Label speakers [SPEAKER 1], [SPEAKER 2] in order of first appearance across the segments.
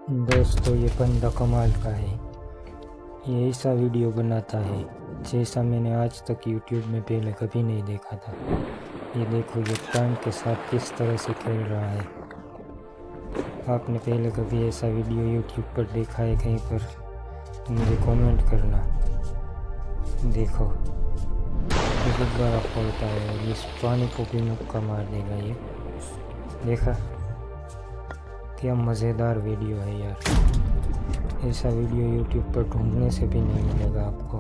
[SPEAKER 1] दोस्तों ये बंदा कमाल का है। ये ऐसा वीडियो बनाता है जैसा मैंने आज तक यूट्यूब में पहले कभी नहीं देखा था। ये देखो ये टांग के साथ किस तरह से खेल रहा है। आपने पहले कभी ऐसा वीडियो यूट्यूब पर देखा है कहीं पर? तो मुझे कमेंट करना। देखो गुब्बारा फोड़ता है और इस पानी को भी मुक्का मार देगा। ये देखा, क्या मज़ेदार वीडियो है यार। ऐसा वीडियो यूट्यूब पर ढूंढने से भी नहीं मिलेगा आपको।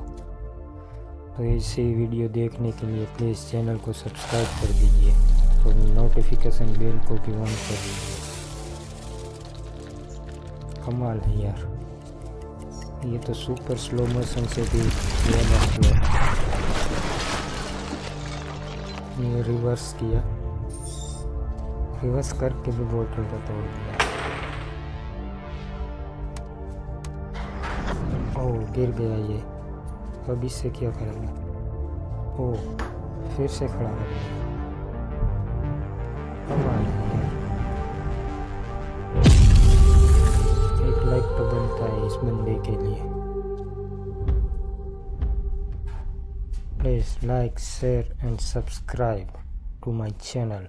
[SPEAKER 1] तो ऐसे वीडियो देखने के लिए प्लीज़ चैनल को सब्सक्राइब कर दीजिए और नोटिफिकेशन बेल को भी ऑन कर दीजिए। कमाल है यार, ये तो सुपर स्लो मोशन से भी ज़्यादा स्लो है। ये रिवर्स किया, रिवर्स करके भी बोतल को तोड़ दिया। ओह गिर गया ये। अब इससे क्या करेंगे? ओह फिर से खड़ा कर दिया। एक लाइक तो बनता है इस बंदे के लिए। Please like, share and subscribe to my channel.